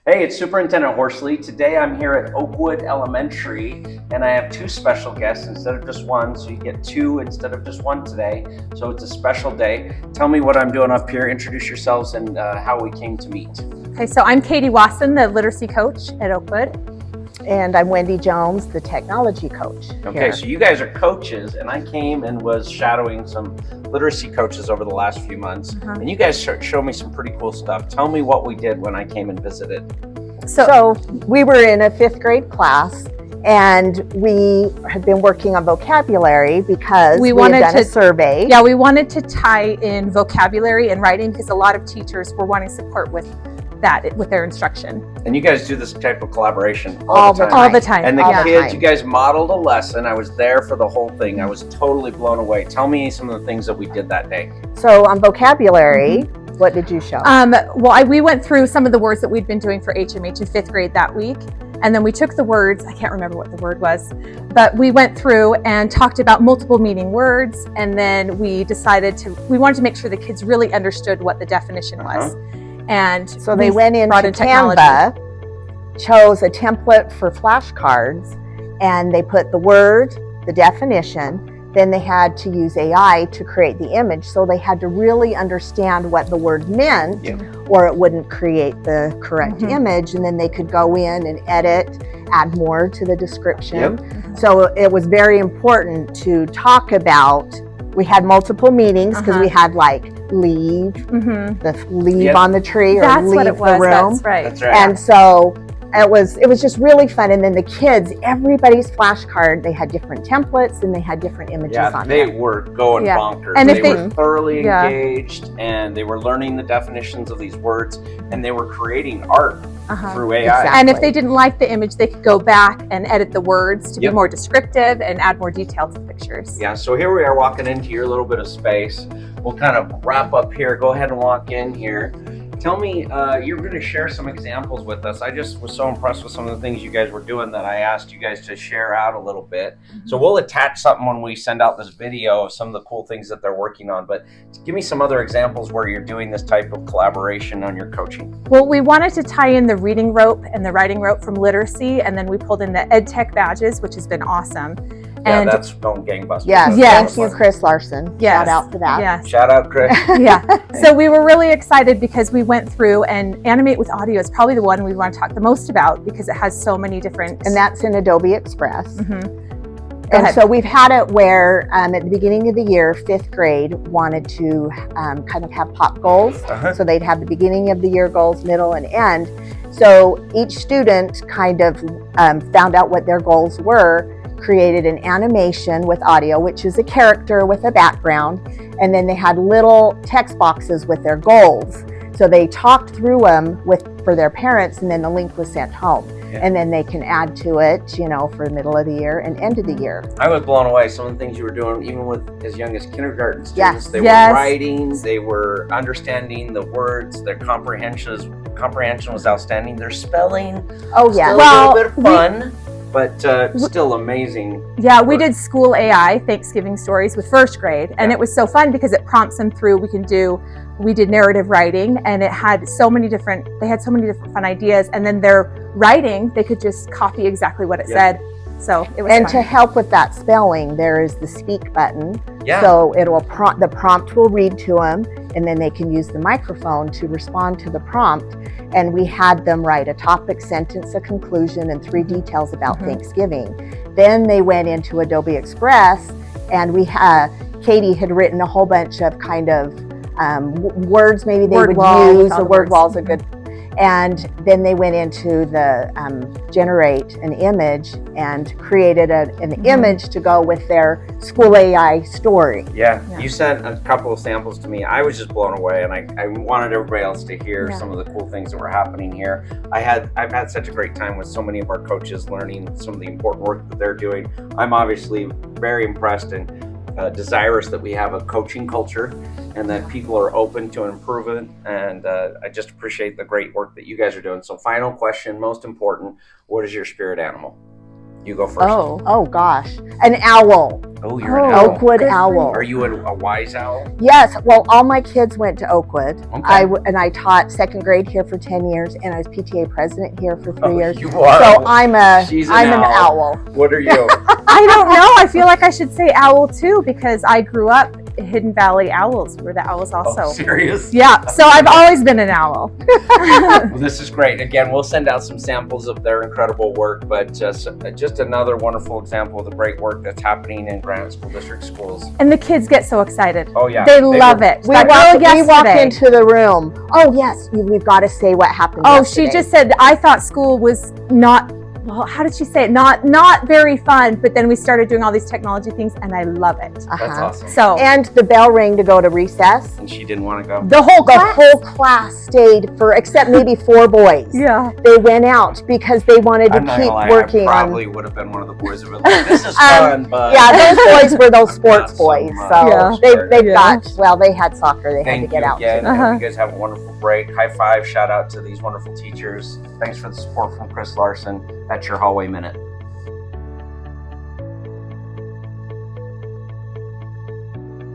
Hey, it's Superintendent Horsley. Today I'm here at Oakwood Elementary, and I have two special guests instead of just one, so you get two instead of just one today. So it's a special day. Tell me what I'm doing up here. Introduce yourselves and how we came to meet. Okay, so I'm Katie Wasson, the literacy coach at Oakwood. And I'm Wendy Jones, the technology coach. Okay, here. so you guys are coaches, and I came and was shadowing some literacy coaches over the last few months, and you guys showed me some pretty cool stuff. Tell me what we did when I came and visited. So we were in a 5th grade class, and we had been working on vocabulary because we had done a survey. Yeah, we wanted to tie in vocabulary and writing because a lot of teachers were wanting support with that, with their instruction. And you guys do this type of collaboration all the time. And the kids, you guys modeled a lesson. I was there for the whole thing. I was totally blown away. Tell me some of the things that we did that day. So on vocabulary, what did you show? We went through some of the words that we'd been doing for HMH in 5th grade that week. And then we took the words, I can't remember what the word was, but we went through and talked about multiple meaning words. And then we we wanted to make sure the kids really understood what the definition was. And so they went into Canva, chose a template for flashcards, and they put the word, the definition, then they had to use AI to create the image. So they had to really understand what the word meant, or it wouldn't create the correct image. And then they could go in and edit, add more to the description. So it was very important to talk about. We had multiple meetings because we had like leave, the leave on the tree, or leave the room. That's right. That's right. And so it was just really fun. And then the kids, everybody's flashcard, they had different templates and they had different images on they them. were going bonkers. And they were thoroughly engaged, and they were learning the definitions of these words, and they were creating art through AI. Exactly. And if they didn't like the image, they could go back and edit the words to be more descriptive and add more detail to the pictures. Yeah, so here we are walking into your little bit of space. We'll kind of wrap up here. Go ahead and walk in here. Tell me, you're going to share some examples with us. I just was so impressed with some of the things you guys were doing that I asked you guys to share out a little bit. So we'll attach something when we send out this video of some of the cool things that they're working on. But give me some other examples where you're doing this type of collaboration on your coaching. Well, we wanted to tie in the reading rope and the writing rope from literacy, and then we pulled in the ed tech badges, which has been awesome. Yeah, that's going gangbusters. Yes. Thank you, Chris Larson. Shout out for that. Yes. Shout out, Chris. So we were really excited because we went through, and Animate with Audio is probably the one we want to talk the most about because it has so many different. And that's in Adobe Express. And so we've had it where at the beginning of the year, 5th grade wanted to kind of have pop goals. So they'd have the beginning of the year goals, middle, and end. So each student kind of found out what their goals were, created an animation with audio, which is a character with a background, and then they had little text boxes with their goals. So they talked through them for their parents, and then the link was sent home. And then they can add to it, for the middle of the year and end of the year. I was blown away. Some of the things you were doing, even with as young as kindergarten students, they were writing, they were understanding the words, their comprehension was outstanding. Their spelling, still a little bit of fun. But still amazing. Yeah, we did school AI Thanksgiving stories with 1st grade, and it was so fun because it prompts them through. We did narrative writing, and they had so many different fun ideas. And then their writing, they could just copy exactly what it said. So it was fun. To help with that spelling, there is the speak button. So the prompt will read to them, and then they can use the microphone to respond to the prompt. And we had them write a topic, sentence, a conclusion, and 3 details about Thanksgiving. Then they went into Adobe Express, and Katie had written a whole bunch of kind of words maybe they would use. The word walls are good. And then they went into the generate an image and created an image to go with their school AI story. You sent a couple of samples to me. I was just blown away, and I wanted everybody else to hear some of the cool things that were happening here. I've had such a great time with so many of our coaches learning some of the important work that they're doing. I'm obviously very impressed and desirous that we have a coaching culture and that people are open to improvement. And I just appreciate the great work that you guys are doing. So final question, most important, what is your spirit animal? You go first. Oh gosh, an owl. Oh, you're an owl. Oakwood Owl. Are you a wise owl? Yes. Well, all my kids went to Oakwood. Okay. I taught second grade here for 10 years, and I was PTA president here for 3 years. You are. So I'm an owl. owl. What are you? I don't know. I feel like I should say owl too because I grew up Hidden Valley Owls. We're the owls also. Oh, serious? Yeah. So I've always been an owl. Well, this is great. Again, we'll send out some samples of their incredible work, but just another wonderful example of the great work that's happening in Granite School District schools. And the kids get so excited. Oh yeah. They love it. We walk into the room. Oh yes, we've got to say what happened. Oh, yesterday. she just said, I thought school was not, well, how did she say it? Not very fun, but then we started doing all these technology things and I love it. That's awesome. So, And the bell rang to go to recess. And she didn't want to go. the whole The whole class stayed except maybe 4 boys. Yeah. They went out because they wanted to I'm not keep gonna lie, working I on. probably would have been one of the boys who were like, this is fun, but Yeah, those boys were those sports Not so boys. much. So Yeah. they've Yeah. got, well, they had soccer. They had Thank to get you out. again. Uh-huh. I hope you guys have a wonderful break. High five, shout out to these wonderful teachers. Thanks for the support from Chris Larson. That's your Hallway Minute.